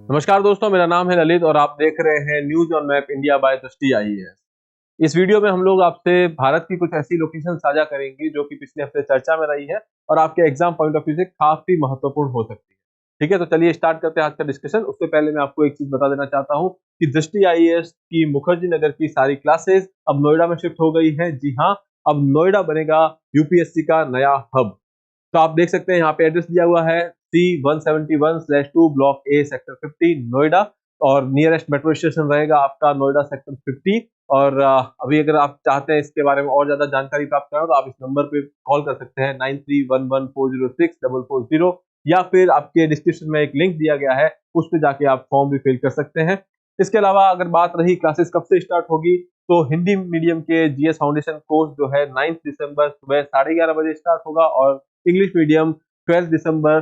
नमस्कार दोस्तों, मेरा नाम है ललित और आप देख रहे हैं news on map India by दृष्टि आईएएस। इस वीडियो में हम लोग आपसे भारत की कुछ ऐसी लोकेशन साझा करेंगे जो कि पिछले हफ्ते चर्चा में रही है और आपके एग्जाम पॉइंट ऑफ व्यू से काफी महत्वपूर्ण हो सकती है। ठीक है, तो चलिए स्टार्ट करते हैं आज का डिस्कशन। उससे पहले मैं आपको एक चीज बता देना चाहता हूँ कि दृष्टि आईएएस की मुखर्जी नगर की सारी क्लासेस अब नोएडा में शिफ्ट हो गई है। जी हाँ, अब नोएडा बनेगा यूपीएससी का नया हब। तो आप देख सकते हैं यहाँ पे एड्रेस दिया हुआ है C171/2 block A sector 50 Noida, और नियरेस्ट मेट्रो स्टेशन रहेगा आपका नोएडा सेक्टर 50। और अभी अगर आप चाहते हैं इसके बारे में और ज्यादा जानकारी प्राप्त करें तो आप इस नंबर पे कॉल कर सकते हैं 9311406440, या फिर आपके डिस्क्रिप्शन में एक लिंक दिया गया है, उस पर जाके आप फॉर्म भी फिल कर सकते हैं। इसके अलावा अगर बात रही क्लासेस कब से स्टार्ट होगी, तो हिंदी मीडियम के जीएस फाउंडेशन कोर्स जो है 9 दिसंबर सुबह 11:30 बजे स्टार्ट होगा, और इंग्लिश मीडियम 12 दिसंबर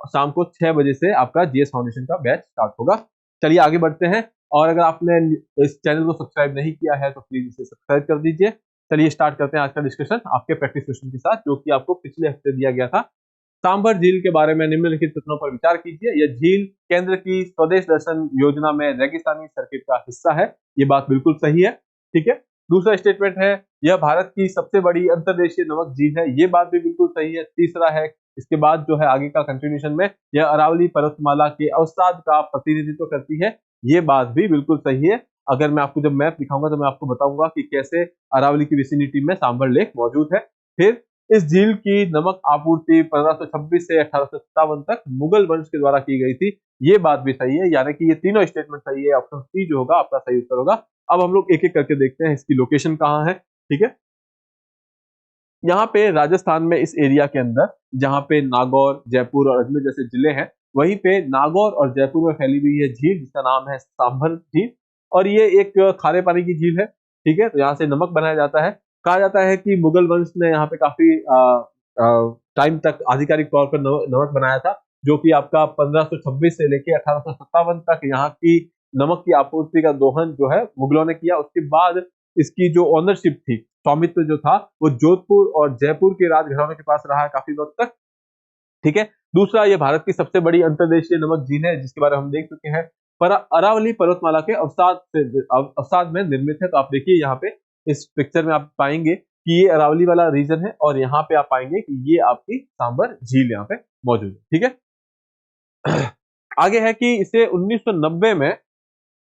शाम को 6 बजे से आपका जीएस फाउंडेशन का बैच स्टार्ट होगा। चलिए आगे बढ़ते हैं, और अगर आपने इस चैनल को सब्सक्राइब नहीं किया है तो प्लीज इसे सब्सक्राइब कर दीजिए। चलिए स्टार्ट करते हैं आज का डिस्कशन आपके प्रैक्टिस क्वेश्चन के साथ, जो कि आपको पिछले हफ्ते दिया गया था। सांभर झील के बारे में निम्नलिखित कथनों पर विचार कीजिए। यह झील केंद्र की स्वदेश दर्शन योजना में रेगिस्तानी सर्किट का हिस्सा है। ये बात बिल्कुल सही है। ठीक है, दूसरा स्टेटमेंट है यह भारत की सबसे बड़ी अंतर्देशीय नमक झील है। ये बात भी बिल्कुल सही है। तीसरा है, इसके बाद जो है आगे का कंटिन्यूशन में, यह अरावली पर्वतमाला के अवसाद का प्रतिनिधित्व करती है। ये बात भी बिल्कुल सही है। अगर मैं आपको जब मैप दिखाऊंगा तो मैं आपको बताऊंगा कि कैसे अरावली की विसिनिटी में सांभर लेक मौजूद है। फिर इस झील की नमक आपूर्ति 1526 से 1857 तक मुगल वंश के द्वारा की गई थी। ये बात भी सही है, यानी कि ये तीनों स्टेटमेंट सही है। ऑप्शन सी जो होगा आपका सही उत्तर होगा। अब हम लोग एक एक करके देखते हैं इसकी लोकेशन कहाँ है। ठीक है, यहाँ पे राजस्थान में इस एरिया के अंदर, जहाँ पे नागौर, जयपुर और अजमेर जैसे जिले हैं, वहीं पे नागौर और जयपुर में फैली हुई है झील जिसका नाम है सांभर झील। और ये एक खारे पानी की झील है। ठीक है, तो यहाँ से नमक बनाया जाता है। कहा जाता है कि मुगल वंश ने यहाँ पे काफी टाइम तक आधिकारिक तौर पर नमक बनाया था, जो कि आपका 1526 से लेके 1857 तक यहाँ की नमक की आपूर्ति का दोहन जो है मुगलों ने किया। उसके बाद इसकी जो ओनरशिप थी, स्वामित्व जो था, वो जोधपुर और जयपुर के राजघरानों के पास रहा है काफी वक्त तक। ठीक है, दूसरा, ये भारत की सबसे बड़ी अंतर्देशीय नमक झील है जिसके बारे में हम देख चुके हैं। पर अरावली पर्वतमाला के अवसाद में निर्मित है। तो आप देखिए यहाँ पे इस पिक्चर में आप पाएंगे कि ये अरावली वाला रीजन है, और यहाँ पे आप पाएंगे कि ये आपकी सांबर झील यहाँ पे मौजूद है। ठीक है, आगे है कि इसे 1990 में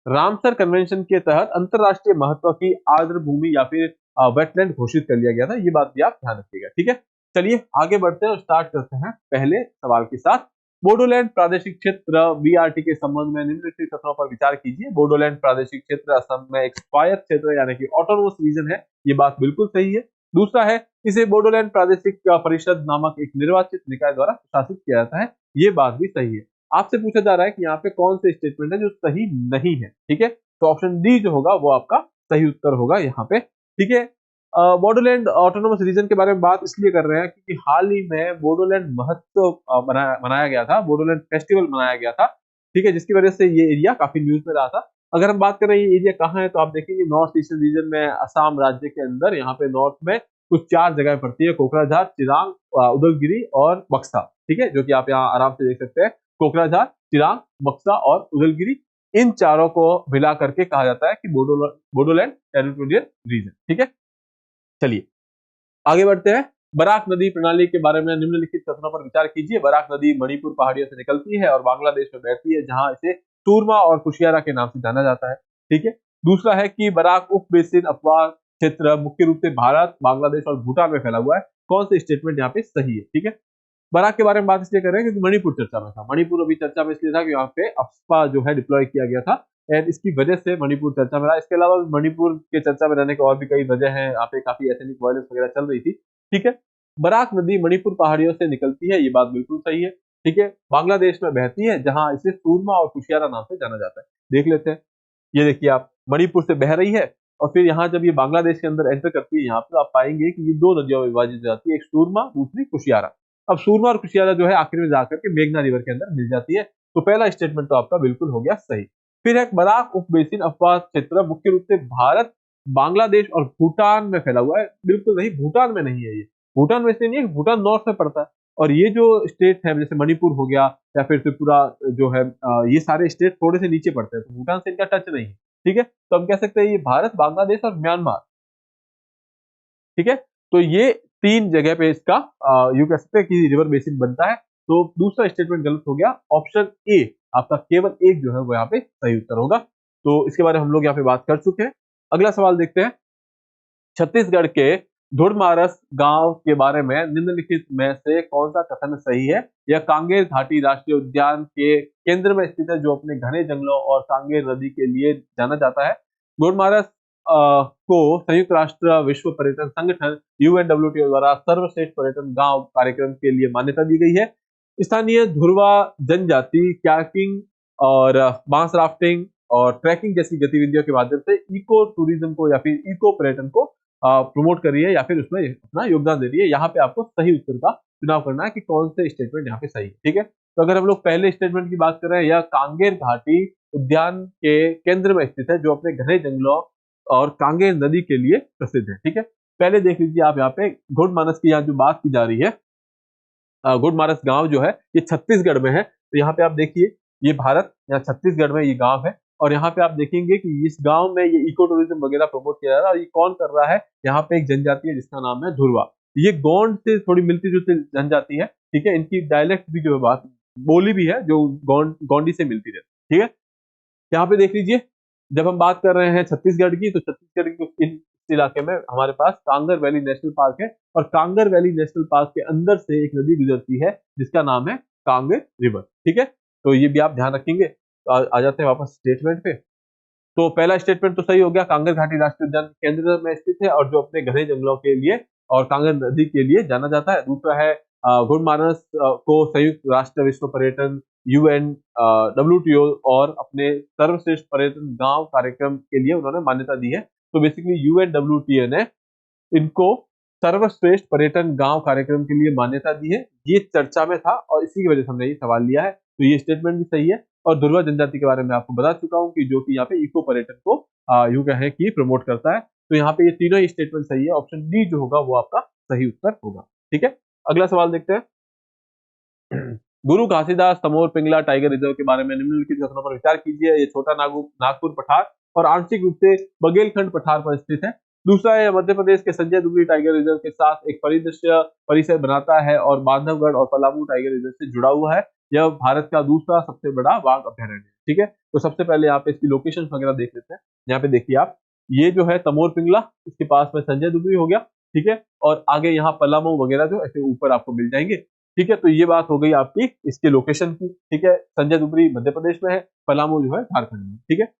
रामसर कन्वेंशन के तहत अंतरराष्ट्रीय महत्व की आर्द्र भूमि या फिर वेटलैंड घोषित कर लिया गया था। ये बात भी आप ध्यान रखिएगा। ठीक है, चलिए आगे बढ़ते हैं और स्टार्ट करते हैं पहले सवाल के साथ। बोडोलैंड प्रादेशिक क्षेत्र बीआरटी के संबंध में निम्नलिखित कथनों पर विचार कीजिए। बोडोलैंड प्रादेशिक क्षेत्र असम में एक स्वायत्त क्षेत्र यानी कि ऑटोनोमस रीजन है। ये बात बिल्कुल सही है। दूसरा है, इसे बोडोलैंड प्रादेशिक परिषद नामक एक निर्वाचित निकाय द्वारा शासित किया जाता है। ये बात भी सही है। आपसे पूछा जा रहा है कि यहाँ पे कौन से स्टेटमेंट है जो सही नहीं है। ठीक है, तो ऑप्शन डी जो होगा वो आपका सही उत्तर होगा यहाँ पे। ठीक है, बोडोलैंड ऑटोनोमस रीजन के बारे में बात इसलिए कर रहे हैं क्योंकि हाल ही में बोडोलैंड महोत्सव मनाया गया था, बोडोलैंड फेस्टिवल मनाया गया था। ठीक है, जिसकी वजह से ये एरिया काफी न्यूज में रहा था। अगर हम बात करें ये एरिया कहाँ है, तो आप देखेंगे नॉर्थ ईस्टर्न रीजन में, असम राज्य के अंदर, यहाँ पे नॉर्थ में कुछ 4 जगह पड़ती है: कोकराझार, चिरांग, उदयगिरी और बक्सा। ठीक है, जो कि आप यहाँ आराम से देख सकते हैं। कोकराझार, चिरांग, बक्सा और उदयगिरी, इन चारों को मिला करके कहा जाता है कि बोडोलैंड टेरिटोरियल रीजन। ठीक है, चलिए आगे बढ़ते हैं। बराक नदी प्रणाली के बारे में निम्नलिखित कथनों पर विचार कीजिए। बराक नदी मणिपुर पहाड़ियों से निकलती है और बांग्लादेश में बहती है, जहां इसे सूरमा और कुशियारा के नाम से जाना जाता है। ठीक है, दूसरा है कि बराक उप बेसिन अपवाद क्षेत्र मुख्य रूप से भारत, बांग्लादेश और भूटान में फैला हुआ है। कौन से स्टेटमेंट यहाँ पे सही है? ठीक है, बराक के बारे में बात इसलिए कर रहे हैं क्योंकि मणिपुर चर्चा में था। मणिपुर अभी चर्चा में इसलिए था कि यहाँ पे अफ्स्पा जो है डिप्लॉय किया गया था, एंड इसकी वजह से मणिपुर चर्चा में रहा। इसके अलावा मणिपुर के चर्चा में रहने के और भी कई वजह हैं। यहाँ पे काफी एथनिक वायलेंस वगैरह चल रही थी। ठीक है, बराक नदी मणिपुर पहाड़ियों से निकलती है, ये बात बिल्कुल सही है। ठीक है, बांग्लादेश में बहती है, जहां इसे सूरमा और कुशियारा नाम से जाना जाता है। देख लेते हैं, ये देखिए आप, मणिपुर से बह रही है और फिर यहाँ जब ये बांग्लादेश के अंदर एंटर करती है, यहाँ पर आप पाएंगे कि ये 2 नदियों में विभाजित हो जाती है, एक सूरमा, दूसरी कुशियारा। अब सूरमा और कुशियारा जो है आखिर में जाकर के मेघना रिवर के अंदर मिल जाती है। तो पहला स्टेटमेंट तो आपका बिल्कुल हो गया सही। फिर एक बराक उपबेसिन अपवाद क्षेत्र मुख्य रूप से भारत, बांग्लादेश और भूटान में फैला हुआ है। बिल्कुल नहीं, भूटान में नहीं है ये। भूटान में इसलिए नहीं है, भूटान नॉर्थ में पड़ता है। और ये जो स्टेट है जैसे मणिपुर हो गया या फिर त्रिपुरा जो है ये सारे स्टेट थोड़े से नीचे पड़ते हैं, तो भूटान से इनका टच नहीं है। ठीक है, तो हम कह सकते हैं ये भारत, बांग्लादेश और म्यांमार। ठीक है, तो ये 3 जगह पे इसका यूं कह सकते हैं कि रिवर बेसिन बनता है। तो दूसरा स्टेटमेंट गलत हो गया, ऑप्शन ए आपका केवल एक जो है वो यहाँ पे सही उत्तर होगा। तो इसके बारे में हम लोग यहाँ पे बात कर चुके हैं। अगला सवाल देखते हैं, छत्तीसगढ़ के धुड़मारस गांव के बारे में निम्नलिखित में से कौन सा कथन सही है? यह कांगेर घाटी राष्ट्रीय उद्यान के केंद्र में स्थित है, जो अपने घने जंगलों और कांगेर नदी के लिए जाना जाता है। धुड़मारस को संयुक्त राष्ट्र विश्व पर्यटन संगठन यूएनडब्ल्यूटीओ द्वारा सर्वश्रेष्ठ पर्यटन गांव कार्यक्रम के लिए मान्यता दी गई है। स्थानीय धुरवा जनजाति कायाकिंग और बांस राफ्टिंग और ट्रैकिंग जैसी गतिविधियों के माध्यम से इको टूरिज्म को या फिर इको पर्यटन को प्रमोट कर रही है या फिर उसमें अपना योगदान दे रही है। यहाँ पे आपको सही उत्तर का चुनाव करना है कि कौन से स्टेटमेंट यहाँ पे सही है। ठीक है, तो अगर हम लोग पहले स्टेटमेंट की बात कर रहे हैं, यह कांगेर घाटी उद्यान के केंद्र में स्थित है, जो अपने घने जंगलों और कांगेर नदी के लिए प्रसिद्ध है। ठीक है, पहले देख लीजिए आप यहाँ पे घुड़मानस की यहाँ जो बात की जा रही है, घुड़मारस गांव जो है ये छत्तीसगढ़ में है। तो यहाँ पे आप देखिए ये भारत, यहाँ छत्तीसगढ़ में ये गांव है और यहाँ पे आप देखेंगे कि इस गांव में ये इको टूरिज्म वगैरह प्रमोट किया जा रहा है। और ये कौन कर रहा है? यहाँ पे एक जनजाति है जिसका नाम है धुरवा। ये गोंड से थोड़ी मिलती जुलती जनजाति है। ठीक है, इनकी डायलेक्ट भी जो है बात बोली भी है जो गोंडी से मिलती रहती है। ठीक है, यहाँ पे देख लीजिए, जब हम बात कर रहे हैं छत्तीसगढ़ की, तो छत्तीसगढ़ के इस इलाके में हमारे पास कांगर वैली नेशनल पार्क है और कांगर वैली नेशनल पार्क के अंदर से एक नदी गुजरती है जिसका नाम है कांगर रिवर। ठीक है, तो ये भी आप ध्यान रखेंगे। तो आ जाते हैं वापस स्टेटमेंट पे। तो पहला स्टेटमेंट तो सही हो गया, कांगर घाटी राष्ट्रीय उद्यान केंद्र में स्थित है और जो अपने घने जंगलों के लिए और कांगर नदी के लिए जाना जाता है। दूसरा है घुड़मानस को संयुक्त राष्ट्र विश्व पर्यटन यूएनडब्ल्यूटीओ और अपने सर्वश्रेष्ठ पर्यटन गांव कार्यक्रम के लिए उन्होंने मान्यता दी है। तो बेसिकली यूएनडब्ल्यूटीओ ने इनको सर्वश्रेष्ठ पर्यटन गांव कार्यक्रम के लिए मान्यता दी है। ये चर्चा में था और इसी की वजह से हमने ये सवाल लिया है। तो ये स्टेटमेंट भी सही है। और धुरवा जनजाति के बारे में आपको बता चुका हूँ कि जो कि यहाँ पे इको पर्यटन को यूं कहें कि प्रमोट करता है। तो यहाँ पे ये तीनों ही स्टेटमेंट सही है। ऑप्शन डी जो होगा वो आपका सही उत्तर होगा। ठीक है, अगला सवाल देखते हैं। गुरु घासीदास तमोर पिंगला टाइगर रिजर्व के बारे में निम्नलिखित कथनों पर विचार कीजिए। ये छोटा नागपुर पठार और आंशिक रूप से बघेलखंड पठार पर स्थित है। दूसरा है मध्य प्रदेश के संजय दुबरी टाइगर रिजर्व के साथ एक परिदृश्य परिसर बनाता है और बांधवगढ़ और पलामू टाइगर रिजर्व से जुड़ा हुआ है। यह भारत का दूसरा सबसे बड़ा बाघ अभ्यारण्य है। ठीक है, तो सबसे पहले यहाँ पे इसकी लोकेशन वगैरह देख लेते हैं। यहाँ पे देखिए आप, ये जो है तमोर पिंगला, इसके पास में संजय दुबरी हो गया। ठीक है, और आगे यहाँ पलामू वगैरह जो ऐसे ऊपर आपको मिल जाएंगे। ठीक है, तो ये बात हो गई आपकी इसके लोकेशन की। ठीक है, संजय दुबरी मध्य प्रदेश में है, पलामू जो है झारखंड में। ठीक है,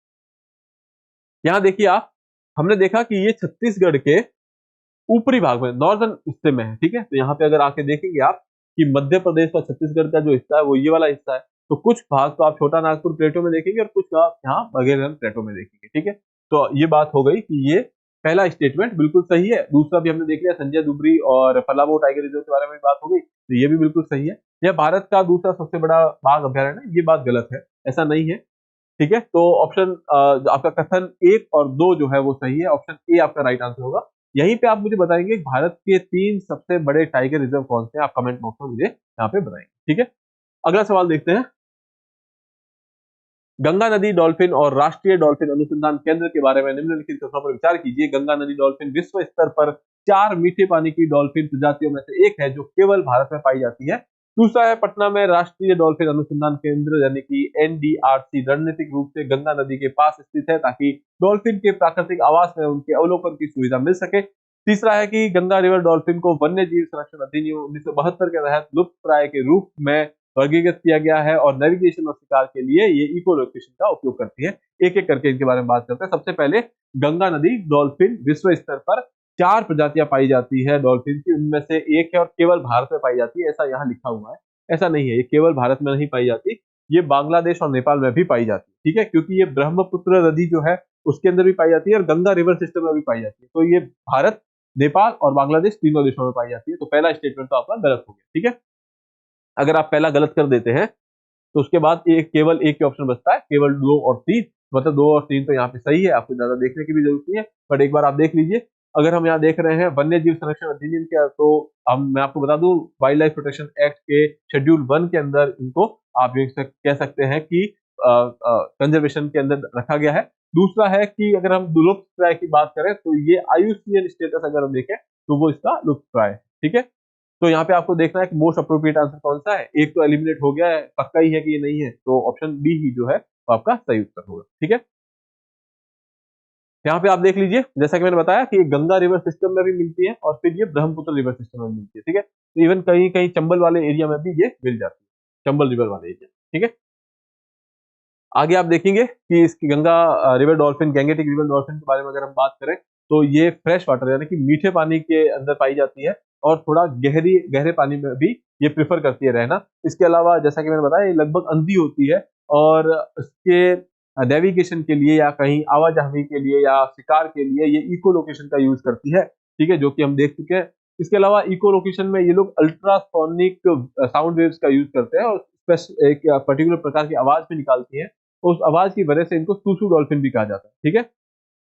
यहाँ देखिए आप, हमने देखा कि ये छत्तीसगढ़ के ऊपरी भाग में नॉर्दर्न हिस्से में है। ठीक है, तो यहाँ पे अगर आके देखेंगे आप कि मध्य प्रदेश और छत्तीसगढ़ का जो हिस्सा है वो ये वाला हिस्सा है। तो कुछ भाग तो आप छोटा नागपुर प्लेटो में देखेंगे और कुछ आप यहाँ बघेलखंड प्लेटो में देखेंगे। ठीक है, तो ये बात हो गई कि ये पहला स्टेटमेंट बिल्कुल सही है। दूसरा भी हमने देख लिया, संजय दुबरी और पलामू टाइगर रिजर्व के बारे में बात हो गई, तो ये भी बिल्कुल सही है। यह भारत का दूसरा सबसे बड़ा बाघ अभ्यारण्य है, ये बात गलत है, ऐसा नहीं है। ठीक है, तो ऑप्शन आपका कथन 1 और 2 जो है वो सही है। ऑप्शन ए आपका राइट आंसर होगा। यहीं पे आप मुझे बताएंगे भारत के 3 सबसे बड़े टाइगर रिजर्व कौन से हैं, आप कमेंट बॉक्स में मुझे यहाँ पे बताएंगे। ठीक है, अगला सवाल देखते हैं। गंगा नदी डॉल्फिन और राष्ट्रीय डॉल्फिन अनुसंधान केंद्र के बारे में निम्नलिखित कथनों पर विचार कीजिए। गंगा नदी डॉल्फिन विश्व स्तर पर 4 मीठे पानी की डॉल्फिन प्रजातियों में से एक है जो केवल भारत में पाई जाती है। दूसरा है पटना में राष्ट्रीय डॉल्फिन अनुसंधान केंद्र यानी कि एनडीआरसी रणनीतिक रूप से गंगा नदी के पास स्थित है ताकि डॉल्फिन के प्राकृतिक आवास में उनके अवलोकन की सुविधा मिल सके। तीसरा है कि गंगा रिवर डॉल्फिन को वन्य जीव संरक्षण अधिनियम 1972 के तहत लुप्त प्राय के रूप में वर्गीकृत किया गया है और नेविगेशन और शिकार के लिए ये इको लोकेशन का उपयोग करती है। एक एक करके इनके बारे में बात करते हैं। सबसे पहले गंगा नदी डॉल्फिन विश्व स्तर पर 4 प्रजातियां पाई जाती है डॉल्फिन की, उनमें से एक है और केवल भारत में पाई जाती है, ऐसा यहाँ लिखा हुआ है। ऐसा नहीं है, ये केवल भारत में नहीं पाई जाती, ये बांग्लादेश और नेपाल में भी पाई जाती है। ठीक है, क्योंकि ये ब्रह्मपुत्र नदी जो है उसके अंदर भी पाई जाती है और गंगा रिवर सिस्टम में भी पाई जाती है। तो ये भारत, नेपाल और बांग्लादेश तीनों देशों में पाई जाती है। तो पहला स्टेटमेंट तो आपका गलत हो गया। ठीक है, अगर आप पहला गलत कर देते हैं तो उसके बाद केवल एक ही ऑप्शन बचता है, केवल 2 और 3, मतलब 2 और 3 तो यहाँ पे सही है, आपको ज्यादा देखने की भी जरूरत नहीं है। बट एक बार आप देख लीजिए अगर हम यहाँ देख रहे हैं वन्य जीव संरक्षण अधिनियम के, तो मैं आपको बता दूं वाइल्ड लाइफ प्रोटेक्शन एक्ट के शेड्यूल 1 के अंदर इनको आप कह सकते हैं कि कंजर्वेशन के अंदर रखा गया है। दूसरा है कि अगर हम लुप्त प्राय की बात करें तो ये IUCN स्टेटस अगर हम देखें तो वो इसका लुप्त प्राय है। ठीक है, तो यहाँ पे आपको देखना है कि मोस्ट अप्रोप्रिएट आंसर कौन सा है। एक तो एलिमिनेट हो गया है, पक्का ही है कि ये नहीं है, तो ऑप्शन बी ही जो है वो आपका सही उत्तर होगा। ठीक है, यहाँ पे आप देख लीजिए, जैसा कि मैंने बताया कि गंगा रिवर सिस्टम में भी मिलती है और फिर ये ब्रह्मपुत्र रिवर सिस्टम में मिलती है। ठीक है, तो इवन कहीं कहीं चंबल वाले एरिया में भी ये मिल जाती है, चंबल रिवर वाले एरिया। ठीक है, आगे आप देखेंगे कि इसकी Ganga river dolphin, Gangetic river dolphin के बारे में अगर हम बात करें तो ये फ्रेश वाटर यानी कि मीठे पानी के अंदर पाई जाती है और थोड़ा गहरे पानी में भी ये प्रेफर करती है रहना। इसके अलावा जैसा कि मैंने बताया ये लगभग अंधी होती है और उसके नेविगेशन के लिए या कहीं आवाजाही के लिए या शिकार के लिए ये इको लोकेशन का यूज करती है। ठीक है, जो कि हम देख चुके हैं। इसके अलावा इको लोकेशन में ये लोग अल्ट्रासोनिक साउंड वेव्स का यूज करते हैं और एक पर्टिकुलर प्रकार की आवाज भी निकालती है, उस आवाज की वजह से इनको सूसू डॉल्फिन भी कहा जाता है। ठीक है,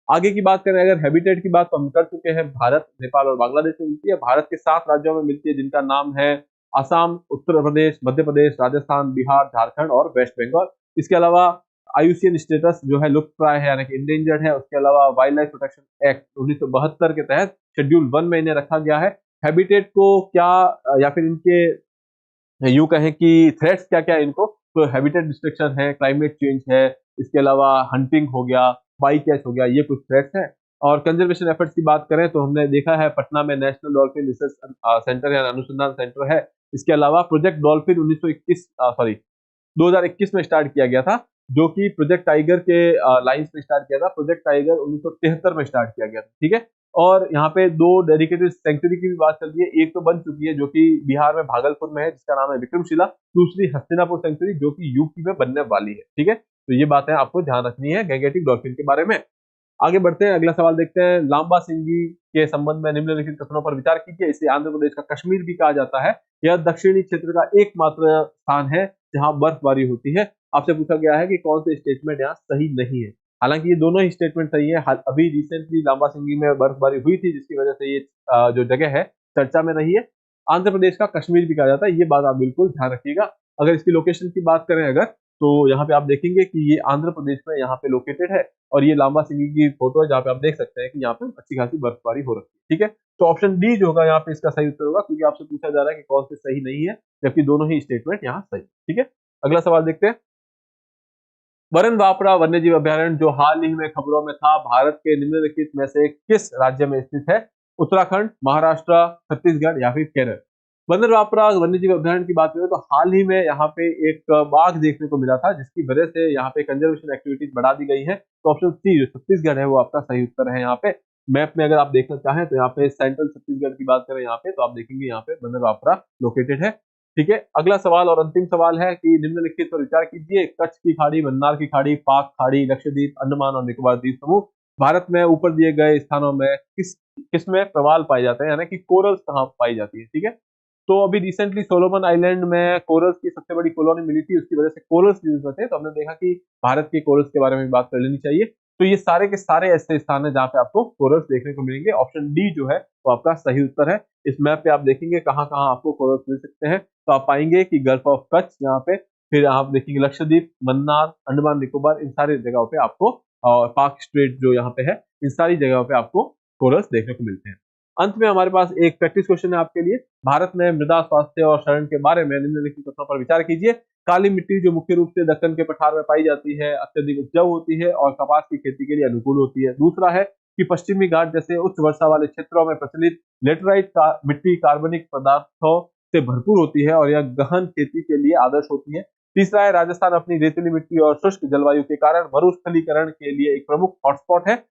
आगे की बात करें अगर हैबिटेट की बात तो हम कर चुके हैं, भारत, नेपाल और बांग्लादेश में मिलती है। भारत के 7 राज्यों में मिलती है जिनका नाम है असम, उत्तर प्रदेश, मध्य प्रदेश, राजस्थान, बिहार, झारखंड और वेस्ट बंगाल। इसके अलावा IUCN स्टेटस जो है लुप्त प्राय है यानी कि इंडेंजर्ड है। उसके अलावा वाइल्ड लाइफ प्रोटेक्शन एक्ट 1972 के तहत शेड्यूल 1 में इन्हें रखा गया है। हैबिटेट को क्या या फिर इनके यूं कहें कि थ्रेट्स क्या क्या है इनको, तो हैबिटेट डिस्ट्रक्शन है, क्लाइमेट चेंज है, इसके अलावा हंटिंग हो गया, बाई कैच हो गया, ये कुछ थ्रेट्स हैं। और कंजर्वेशन एफर्ट्स की बात करें तो हमने देखा है पटना में नेशनल डॉल्फिन रिसर्च सेंटर या अनुसंधान सेंटर है। इसके अलावा प्रोजेक्ट डॉल्फिन 2021 में स्टार्ट किया गया था, जो कि प्रोजेक्ट टाइगर के लाइंस में स्टार्ट किया था। प्रोजेक्ट टाइगर 1973 में स्टार्ट किया गया था। ठीक है, और यहाँ पे 2 डेडिकेटेड सेंचुरी की भी बात चल रही है। एक तो बन चुकी है जो कि बिहार में भागलपुर में है, जिसका नाम है विक्रमशिला। दूसरी हस्तिनापुर सेंचुरी जो कि यूपी में बनने वाली है। ठीक है, तो ये बातें आपको ध्यान रखनी है गैंगेटिक डॉल्फिन के बारे में। आगे बढ़ते हैं, अगला सवाल देखते हैं। लांबा सिंगी के संबंध में निम्नलिखित कथनों पर विचार कीजिए। इसे आंध्र प्रदेश का कश्मीर भी कहा जाता है। यह दक्षिणी क्षेत्र का एकमात्र स्थान है जहां बर्फबारी होती है। आपसे पूछा गया है कि कौन से स्टेटमेंट यहाँ सही नहीं है। हालांकि ये दोनों ही स्टेटमेंट सही है। अभी रिसेंटली लांबा सिंगी में बर्फबारी हुई थी, जिसकी वजह से ये जो जगह है चर्चा में रही है। आंध्र प्रदेश का कश्मीर भी कहा जाता है, ये बात आप बिल्कुल ध्यान रखिएगा। अगर इसकी लोकेशन की बात करें अगर, तो यहाँ पे आप देखेंगे कि ये आंध्र प्रदेश में यहाँ पे लोकेटेड है और ये लांबा सिंगी की फोटो है जहाँ पे आप देख सकते हैं कि यहाँ पे अच्छी खासी बर्फबारी हो रखी है। ठीक है, तो ऑप्शन डी जो होगा यहाँ पे इसका सही उत्तर होगा, क्योंकि आपसे पूछा जा रहा है कि कौन से सही नहीं है, जबकि दोनों ही स्टेटमेंट यहाँ सही। ठीक है, अगला सवाल देखते हैं। बरन बापड़ा वन्यजीव अभयारण्य जो हाल ही में खबरों में था, भारत के निम्नलिखित में से किस राज्य में स्थित है? उत्तराखंड, महाराष्ट्र, छत्तीसगढ़ या फिर केरल? बंदर बापड़ा वन्यजीव अभयारण्य की बात करें तो हाल ही में यहाँ पे एक बाघ देखने को मिला था, जिसकी वजह से यहाँ पे कंजर्वेशन एक्टिविटीज बढ़ा दी गई है। तो ऑप्शन सी जो छत्तीसगढ़ है वो आपका सही उत्तर है। यहाँ पे मैप में अगर आप देखना चाहें तो यहाँ पे सेंट्रल छत्तीसगढ़ की बात करें यहाँ पे, तो आप देखेंगे यहाँ पे बंदर बापड़ा लोकेटेड है। ठीक है, अगला सवाल और अंतिम सवाल है कि निम्नलिखित पर विचार कीजिए। कच्छ की खाड़ी, मन्नार की खाड़ी, पाक खाड़ी, लक्षद्वीप, अंडमान और निकोबार द्वीप समूह, भारत में ऊपर दिए गए स्थानों में किसमें प्रवाल पाए जाते हैं, यानी कि कोरल्स कहाँ पाई जाती है? ठीक है, तो अभी रिसेंटली सोलोमन आइलैंड में कोरल्स की सबसे बड़ी कॉलोनी मिली थी, उसकी वजह से कोरल्स न्यूज में थे, तो हमने देखा कि भारत के कोरल्स के बारे में बात कर लेनी चाहिए। तो ये सारे के सारे ऐसे स्थान है जहाँ पे आपको कोरल्स देखने को मिलेंगे। ऑप्शन डी जो है वो आपका सही उत्तर है। इस मैप पे आप देखेंगे कहाँ कहाँ आपको कोरल्स मिल सकते हैं, तो आप पाएंगे कि गल्फ ऑफ कच्छ यहाँ पे, फिर आप देखेंगे लक्षद्वीप, मन्नार, अंडमान निकोबार, इन सारी जगहों पे आपको, और पाक स्ट्रेट जो यहाँ पे है, इन सारी जगहों पे आपको कोरल्स देखने को मिलते हैं। अंत में हमारे पास एक प्रैक्टिस क्वेश्चन है आपके लिए। भारत में मृदा स्वास्थ्य और शरण के बारे में निम्नलिखित तथ्यों पर विचार कीजिए। काली मिट्टी जो मुख्य रूप से दक्कन के पठार में पाई जाती है, अत्यधिक उपजाऊ होती है और कपास की खेती के लिए अनुकूल होती है। दूसरा है कि पश्चिमी घाट जैसे उच्च वर्षा वाले क्षेत्रों में प्रचलित लेटराइट मिट्टी कार्बनिक पदार्थों से भरपूर होती है और यह गहन खेती के लिए आदर्श होती है। तीसरा है राजस्थान अपनी रेतीली मिट्टी और शुष्क जलवायु के कारण मरुस्थलीकरण के लिए एक प्रमुख हॉटस्पॉट है।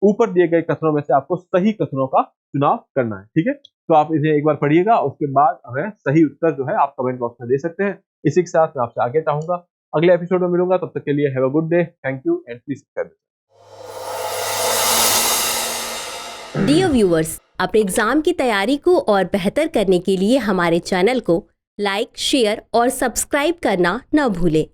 ऊपर दिए गए कथनों में से आपको सही कथनों का चुनाव करना है। ठीक है, तो आप इन्हें एक बार पढ़िएगा, उसके बाद हमें सही उत्तर जो है आप कमेंट बॉक्स में दे सकते हैं। इसी के साथ मैं आपसे आगे चाहूंगा, अगले एपिसोड में मिलूंगा, तब तक के लिए have a good day, thank you and please subscribe. Dear viewers, अपने एग्जाम की तैयारी को और बेहतर करने के लिए हमारे चैनल को लाइक, शेयर और सब्सक्राइब करना न भूलें।